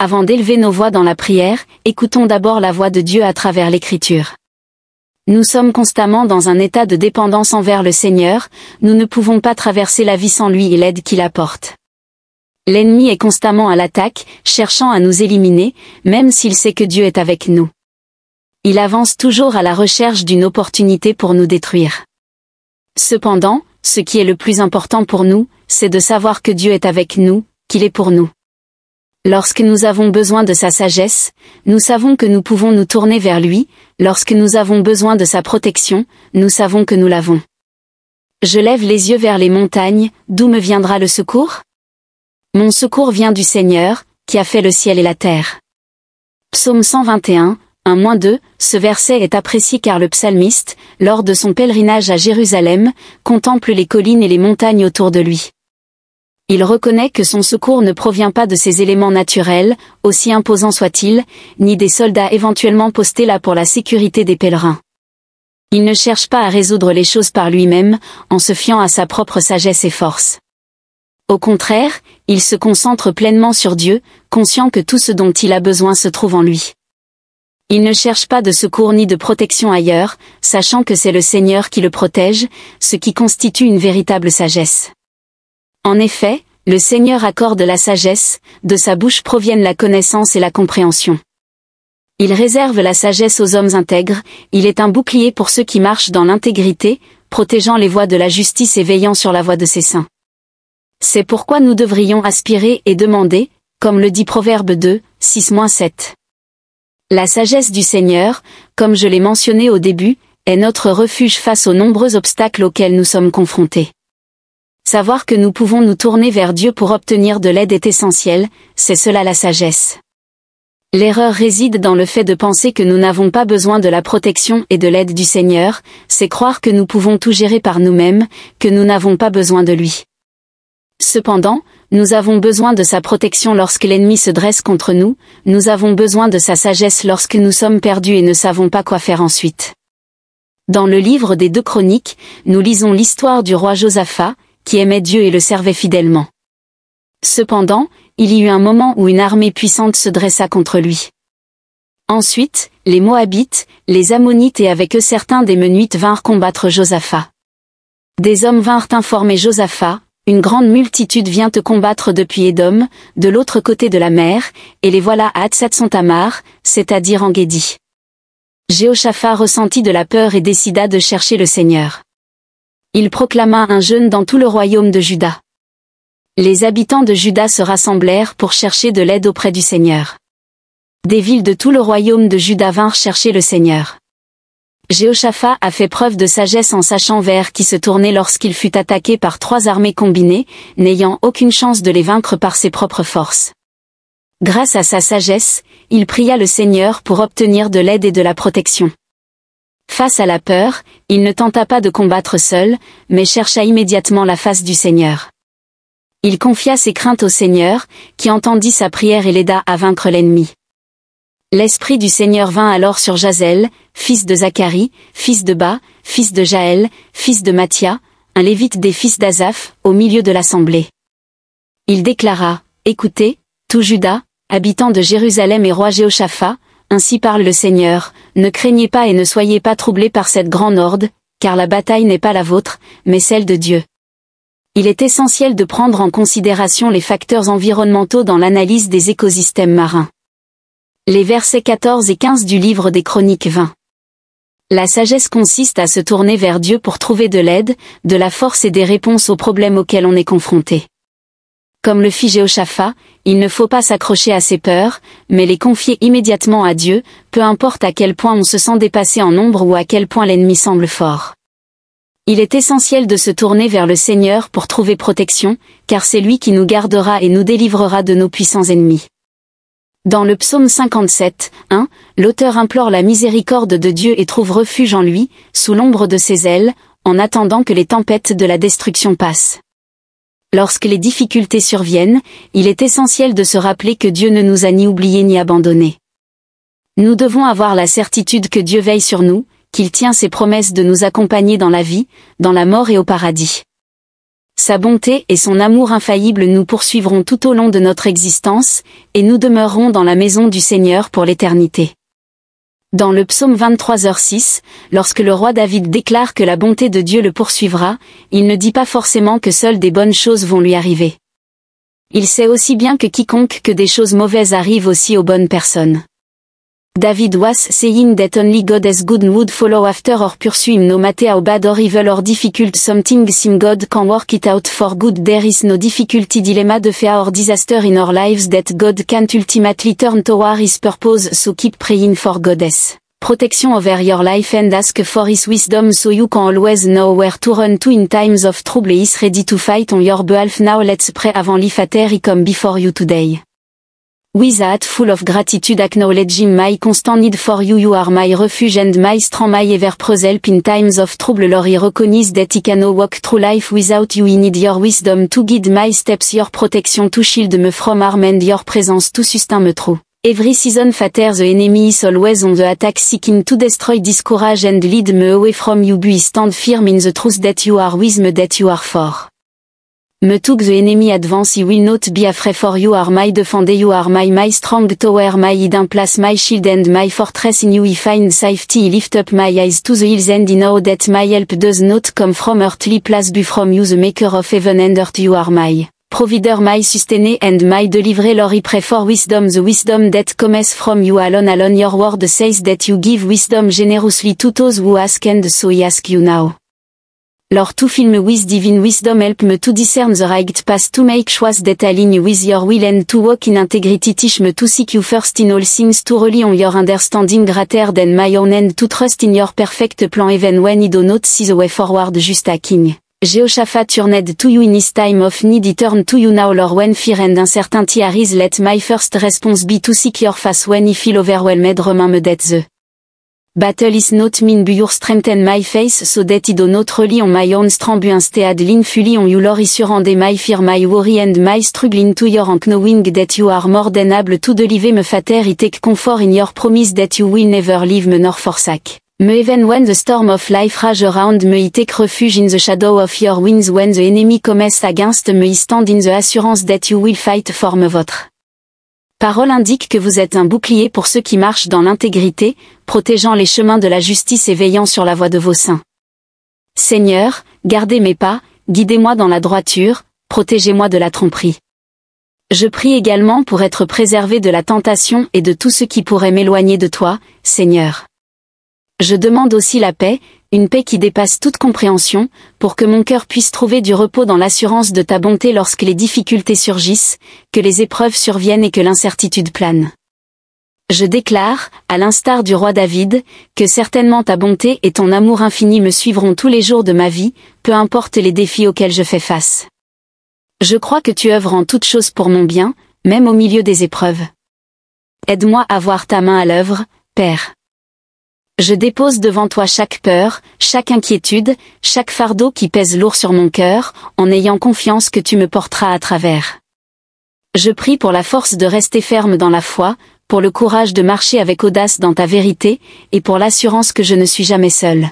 avant d'élever nos voix dans la prière, écoutons d'abord la voix de Dieu à travers l'Écriture. Nous sommes constamment dans un état de dépendance envers le Seigneur, nous ne pouvons pas traverser la vie sans lui et l'aide qu'il apporte. L'ennemi est constamment à l'attaque, cherchant à nous éliminer, même s'il sait que Dieu est avec nous. Il avance toujours à la recherche d'une opportunité pour nous détruire. Cependant, ce qui est le plus important pour nous, c'est de savoir que Dieu est avec nous, qu'il est pour nous. Lorsque nous avons besoin de sa sagesse, nous savons que nous pouvons nous tourner vers lui, lorsque nous avons besoin de sa protection, nous savons que nous l'avons. Je lève les yeux vers les montagnes, d'où me viendra le secours? Mon secours vient du Seigneur, qui a fait le ciel et la terre. Psaume 121, 1-2, ce verset est apprécié car le psalmiste, lors de son pèlerinage à Jérusalem, contemple les collines et les montagnes autour de lui. Il reconnaît que son secours ne provient pas de ces éléments naturels, aussi imposants soient-ils, ni des soldats éventuellement postés là pour la sécurité des pèlerins. Il ne cherche pas à résoudre les choses par lui-même, en se fiant à sa propre sagesse et force. Au contraire, il se concentre pleinement sur Dieu, conscient que tout ce dont il a besoin se trouve en lui. Il ne cherche pas de secours ni de protection ailleurs, sachant que c'est le Seigneur qui le protège, ce qui constitue une véritable sagesse. En effet, le Seigneur accorde la sagesse, de sa bouche proviennent la connaissance et la compréhension. Il réserve la sagesse aux hommes intègres, il est un bouclier pour ceux qui marchent dans l'intégrité, protégeant les voies de la justice et veillant sur la voie de ses saints. C'est pourquoi nous devrions aspirer et demander, comme le dit Proverbe 2, 6-7. La sagesse du Seigneur, comme je l'ai mentionné au début, est notre refuge face aux nombreux obstacles auxquels nous sommes confrontés. Savoir que nous pouvons nous tourner vers Dieu pour obtenir de l'aide est essentiel, c'est cela la sagesse. L'erreur réside dans le fait de penser que nous n'avons pas besoin de la protection et de l'aide du Seigneur, c'est croire que nous pouvons tout gérer par nous-mêmes, que nous n'avons pas besoin de lui. Cependant, nous avons besoin de sa protection lorsque l'ennemi se dresse contre nous, nous avons besoin de sa sagesse lorsque nous sommes perdus et ne savons pas quoi faire ensuite. Dans le livre des 2 Chroniques, nous lisons l'histoire du roi Josaphat, qui aimait Dieu et le servait fidèlement. Cependant, il y eut un moment où une armée puissante se dressa contre lui. Ensuite, les Moabites, les Ammonites et avec eux certains des Meunites vinrent combattre Josaphat. Des hommes vinrent informer Josaphat, une grande multitude vient te combattre depuis Édom, de l'autre côté de la mer, et les voilà à Hatsat-Son-Tamar, c'est-à-dire en Guédi. Jéhoshaphat ressentit de la peur et décida de chercher le Seigneur. Il proclama un jeûne dans tout le royaume de Juda. Les habitants de Juda se rassemblèrent pour chercher de l'aide auprès du Seigneur. Des villes de tout le royaume de Juda vinrent chercher le Seigneur. Jéhoshaphat a fait preuve de sagesse en sachant vers qui se tourner lorsqu'il fut attaqué par 3 armées combinées, n'ayant aucune chance de les vaincre par ses propres forces. Grâce à sa sagesse, il pria le Seigneur pour obtenir de l'aide et de la protection. Face à la peur, il ne tenta pas de combattre seul, mais chercha immédiatement la face du Seigneur. Il confia ses craintes au Seigneur, qui entendit sa prière et l'aida à vaincre l'ennemi. L'Esprit du Seigneur vint alors sur Jazel, fils de Zacharie, fils de Ba, fils de Jaël, fils de Mathia, un lévite des fils d'Asaph, au milieu de l'assemblée. Il déclara, « Écoutez, tout Juda, habitants de Jérusalem et roi Jéhoshaphat, ainsi parle le Seigneur, ne craignez pas et ne soyez pas troublés par cette grande horde, car la bataille n'est pas la vôtre, mais celle de Dieu. » Il est essentiel de prendre en considération les facteurs environnementaux dans l'analyse des écosystèmes marins. Les versets 14 et 15 du livre des Chroniques 20. La sagesse consiste à se tourner vers Dieu pour trouver de l'aide, de la force et des réponses aux problèmes auxquels on est confronté. Comme le fit Jéhoshaphat, il ne faut pas s'accrocher à ses peurs, mais les confier immédiatement à Dieu, peu importe à quel point on se sent dépassé en nombre ou à quel point l'ennemi semble fort. Il est essentiel de se tourner vers le Seigneur pour trouver protection, car c'est lui qui nous gardera et nous délivrera de nos puissants ennemis. Dans le psaume 57, 1, l'auteur implore la miséricorde de Dieu et trouve refuge en lui, sous l'ombre de ses ailes, en attendant que les tempêtes de la destruction passent. Lorsque les difficultés surviennent, il est essentiel de se rappeler que Dieu ne nous a ni oubliés ni abandonnés. Nous devons avoir la certitude que Dieu veille sur nous, qu'il tient ses promesses de nous accompagner dans la vie, dans la mort et au paradis. Sa bonté et son amour infaillible nous poursuivront tout au long de notre existence, et nous demeurerons dans la maison du Seigneur pour l'éternité. Dans le psaume 23h6, lorsque le roi David déclare que la bonté de Dieu le poursuivra, il ne dit pas forcément que seules des bonnes choses vont lui arriver. Il sait aussi bien que quiconque que des choses mauvaises arrivent aussi aux bonnes personnes. David was saying that only God is good and would follow after or pursue him no matter how bad or evil or difficult something seems God can work it out for good. There is no difficulty, dilemma, de fear or disaster in our lives that God can't ultimately turn toward his purpose, so keep praying for God's protection over your life and ask for his wisdom so you can always know where to run to in times of trouble. He is ready to fight on your behalf. Now let's pray. Avant l'Ifater he come before you today. With a heart full of gratitude, acknowledging my constant need for you. You are my refuge and my strong, my ever-present help in times of trouble. Lord, he recognizes that he cannot walk through life without you. He need your wisdom to guide my steps, your protection to shield me from harm, and your presence to sustain me through every season. Fater, the enemy is always on the attack, seeking to destroy, discourage and lead me away from you. But I stand firm in the truth that you are with me, that you are for me. Took the enemy advance, he will not be afraid, for you are my defender, you are my strong tower, my hidden place, my shield and my fortress. In you I find safety. I lift up my eyes to the hills and I know that my help does not come from earthly place but from you, the maker of heaven and earth. You are my provider, my sustainer and my deliverer. Lord, I pray for wisdom, the wisdom that comes from you alone. Alone your word says that you give wisdom generously to those who ask, and so I ask you now. Lord, to fill me with divine wisdom, help me to discern the right path, to make choices that align with your will and to walk in integrity. Teach me to seek you first in all things, to rely on your understanding greater than my own, and to trust in your perfect plan even when I do not see the way forward. Just a king Jehoshaphat turned to you in his time of need, I turn to you now. Lord, when fear and uncertainty arise, let my first response be to seek your face. When I feel overwhelmed, remind me that the battle is not mine but your strength and my faith, so that I do not rely on my own strength but instead lean fully on you. Lord, I surrender my fear, my worry and my struggle into your hand, knowing that you are more than able to deliver me. Fater, I take comfort in your promise that you will never leave me nor forsake me, even when the storm of life rage around me. I take refuge in the shadow of your wings. When the enemy comes against me, I stand in the assurance that you will fight for me. Votre parole indique que vous êtes un bouclier pour ceux qui marchent dans l'intégrité, protégeant les chemins de la justice et veillant sur la voie de vos saints. Seigneur, gardez mes pas, guidez-moi dans la droiture, protégez-moi de la tromperie. Je prie également pour être préservé de la tentation et de tout ce qui pourrait m'éloigner de toi, Seigneur. Je demande aussi la paix, une paix qui dépasse toute compréhension, pour que mon cœur puisse trouver du repos dans l'assurance de ta bonté lorsque les difficultés surgissent, que les épreuves surviennent et que l'incertitude plane. Je déclare, à l'instar du roi David, que certainement ta bonté et ton amour infini me suivront tous les jours de ma vie, peu importe les défis auxquels je fais face. Je crois que tu œuvres en toutes choses pour mon bien, même au milieu des épreuves. Aide-moi à voir ta main à l'œuvre, Père. Je dépose devant toi chaque peur, chaque inquiétude, chaque fardeau qui pèse lourd sur mon cœur, en ayant confiance que tu me porteras à travers. Je prie pour la force de rester ferme dans la foi, pour le courage de marcher avec audace dans ta vérité, et pour l'assurance que je ne suis jamais seul.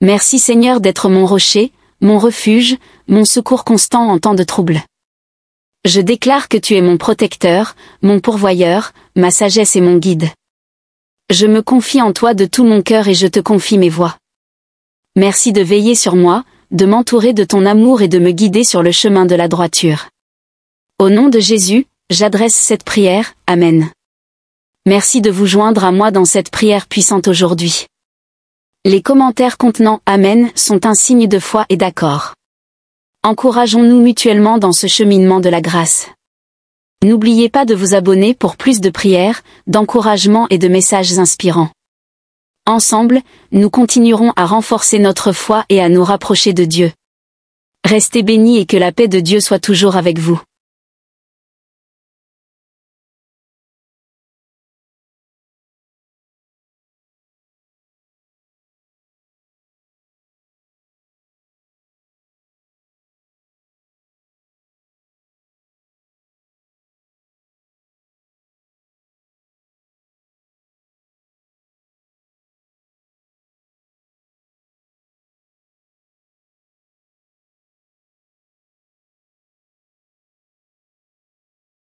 Merci Seigneur d'être mon rocher, mon refuge, mon secours constant en temps de trouble. Je déclare que tu es mon protecteur, mon pourvoyeur, ma sagesse et mon guide. Je me confie en toi de tout mon cœur et je te confie mes voies. Merci de veiller sur moi, de m'entourer de ton amour et de me guider sur le chemin de la droiture. Au nom de Jésus, j'adresse cette prière, Amen. Merci de vous joindre à moi dans cette prière puissante aujourd'hui. Les commentaires contenant Amen sont un signe de foi et d'accord. Encourageons-nous mutuellement dans ce cheminement de la grâce. N'oubliez pas de vous abonner pour plus de prières, d'encouragements et de messages inspirants. Ensemble, nous continuerons à renforcer notre foi et à nous rapprocher de Dieu. Restez bénis et que la paix de Dieu soit toujours avec vous.